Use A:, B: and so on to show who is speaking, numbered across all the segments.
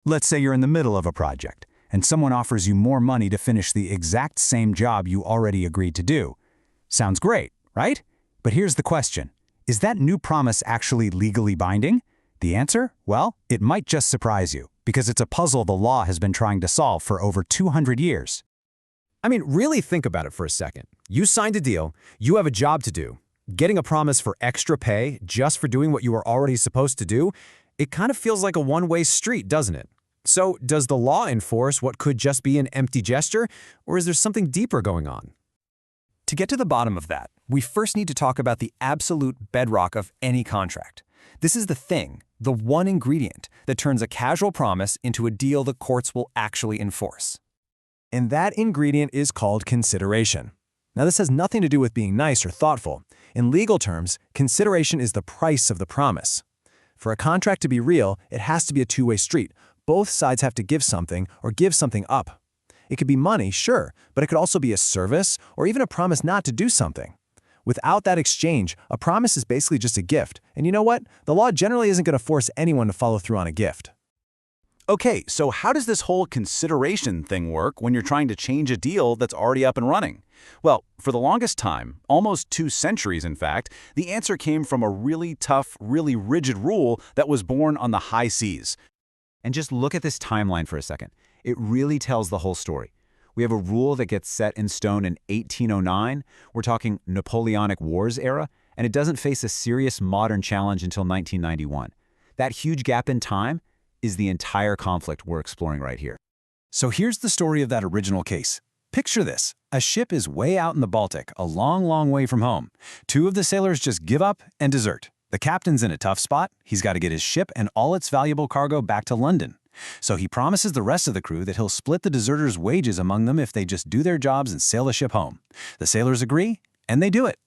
A: Let's say you're in the middle of a project, and someone offers you more money to finish the exact same job you already agreed to do. Sounds great, right? But here's the question. Is that new promise actually legally binding? The answer? Well, it might just surprise you, because it's a puzzle the law has been trying to solve for over 200 years.
B: I mean, really think about it for a second. You signed a deal, you have a job to do. Getting a promise for extra pay just for doing what you were already supposed to do, it kind of feels like a one-way street, doesn't it? So, does the law enforce what could just be an empty gesture, or is there something deeper going on?
C: To get to the bottom of that, we first need to talk about the absolute bedrock of any contract. This is the thing, the one ingredient that turns a casual promise into a deal the courts will actually enforce.
B: And that ingredient is called consideration. Now, this has nothing to do with being nice or thoughtful. In legal terms, consideration is the price of the promise. For a contract to be real, it has to be a two-way street. Both sides have to give something or give something up. It could be money, sure, but it could also be a service or even a promise not to do something. Without that exchange, a promise is basically just a gift. And you know what? The law generally isn't going to force anyone to follow through on a gift.
D: Okay, so how does this whole consideration thing work when you're trying to change a deal that's already up and running? Well, for the longest time, almost 2 centuries in fact, the answer came from a really tough, really rigid rule that was born on the high seas.
E: And just look at this timeline for a second. It really tells the whole story. We have a rule that gets set in stone in 1809. We're talking Napoleonic Wars era, and it doesn't face a serious modern challenge until 1991. That huge gap in time is the entire conflict we're exploring right here.
A: So here's the story of that original case. Picture this. A ship is way out in the Baltic, a long, long way from home. 2 of the sailors just give up and desert. The captain's in a tough spot. He's got to get his ship and all its valuable cargo back to London. So he promises the rest of the crew that he'll split the deserters' wages among them if they just do their jobs and sail the ship home. The sailors agree, and they do it.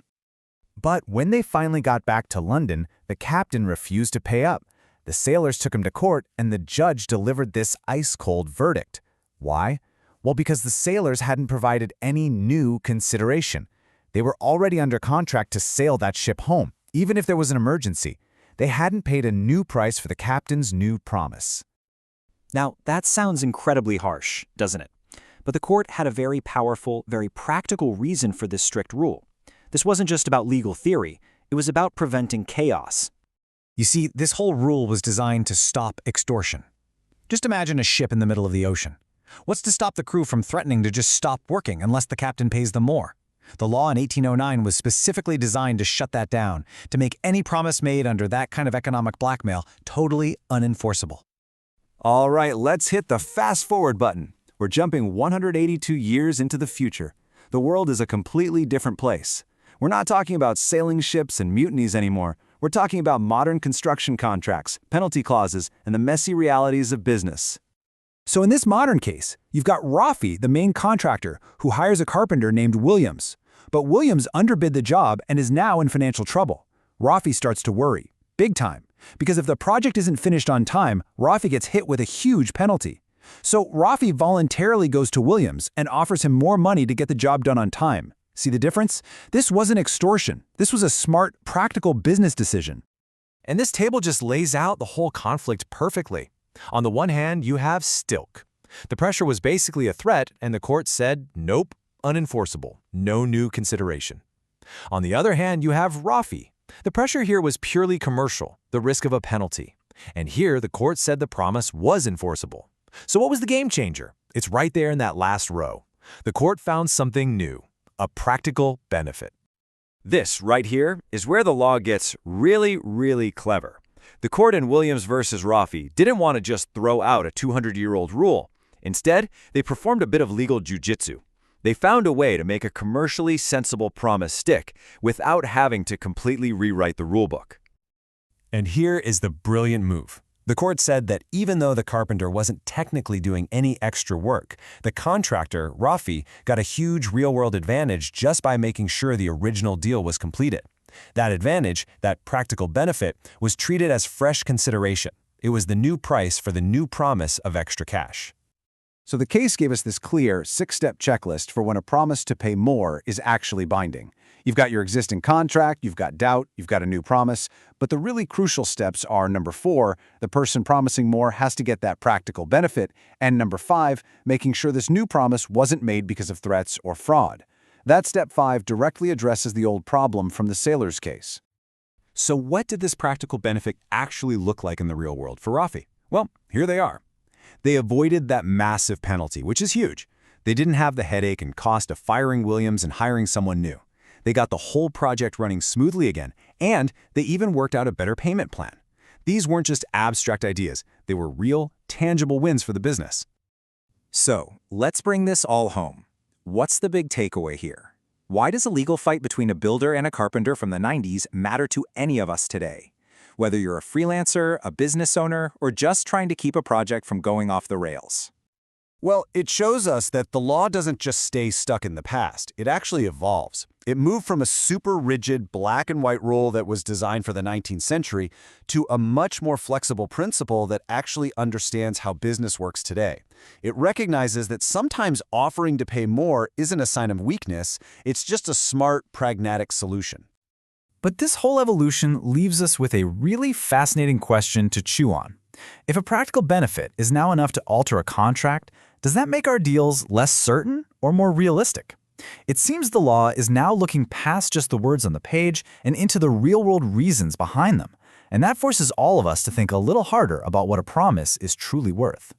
F: But when they finally got back to London, the captain refused to pay up. The sailors took him to court, and the judge delivered this ice-cold verdict. Why? Well, because the sailors hadn't provided any new consideration. They were already under contract to sail that ship home, even if there was an emergency. They hadn't paid a new price for the captain's new promise.
C: Now, that sounds incredibly harsh, doesn't it? But the court had a very powerful, very practical reason for this strict rule. This wasn't just about legal theory, it was about preventing chaos.
A: You see, this whole rule was designed to stop extortion. Just imagine a ship in the middle of the ocean. What's to stop the crew from threatening to just stop working unless the captain pays them more? The law in 1809 was specifically designed to shut that down, to make any promise made under that kind of economic blackmail totally unenforceable.
D: All right, let's hit the fast-forward button. We're jumping 182 years into the future. The world is a completely different place. We're not talking about sailing ships and mutinies anymore. We're talking about modern construction contracts, penalty clauses, and the messy realities of business.
A: So in this modern case, you've got Rafi, the main contractor, who hires a carpenter named Williams. But Williams underbid the job and is now in financial trouble. Rafi starts to worry, big time, because if the project isn't finished on time, Rafi gets hit with a huge penalty. So Rafi voluntarily goes to Williams and offers him more money to get the job done on time. See the difference? This wasn't extortion. This was a smart, practical business decision.
B: And this table just lays out the whole conflict perfectly. On the one hand, you have Stilk. The pressure was basically a threat, and the court said, nope, unenforceable, no new consideration. On the other hand, you have Rafi. The pressure here was purely commercial, the risk of a penalty. And here, the court said the promise was enforceable. So what was the game changer? It's right there in that last row. The court found something new, a practical benefit.
D: This right here is where the law gets really, really clever. The court in Williams versus Rafi didn't want to just throw out a 200-year-old rule. Instead, they performed a bit of legal jujitsu. They found a way to make a commercially sensible promise stick without having to completely rewrite the rulebook.
B: And here is the brilliant move. The court said that even though the carpenter wasn't technically doing any extra work, the contractor, Rafi, got a huge real-world advantage just by making sure the original deal was completed. That advantage, that practical benefit, was treated as fresh consideration. It was the new price for the new promise of extra cash.
A: So the case gave us this clear 6-step checklist for when a promise to pay more is actually binding. You've got your existing contract, you've got doubt, you've got a new promise, but the really crucial steps are number 4, the person promising more has to get that practical benefit, and number 5, making sure this new promise wasn't made because of threats or fraud. That step 5 directly addresses the old problem from the sailor's case.
C: So what did this practical benefit actually look like in the real world for Rafi? Well, here they are. They avoided that massive penalty, which is huge. They didn't have the headache and cost of firing Williams and hiring someone new. They got the whole project running smoothly again, and they even worked out a better payment plan. These weren't just abstract ideas. They were real, tangible wins for the business.
A: So, let's bring this all home. What's the big takeaway here? Why does a legal fight between a builder and a carpenter from the 90s matter to any of us today? Whether you're a freelancer, a business owner, or just trying to keep a project from going off the rails.
C: Well, it shows us that the law doesn't just stay stuck in the past. It actually evolves. It moved from a super rigid black and white rule that was designed for the 19th century to a much more flexible principle that actually understands how business works today. It recognizes that sometimes offering to pay more isn't a sign of weakness, it's just a smart, pragmatic solution.
F: But this whole evolution leaves us with a really fascinating question to chew on. If a practical benefit is now enough to alter a contract, does that make our deals less certain or more realistic? It seems the law is now looking past just the words on the page and into the real-world reasons behind them, and that forces all of us to think a little harder about what a promise is truly worth.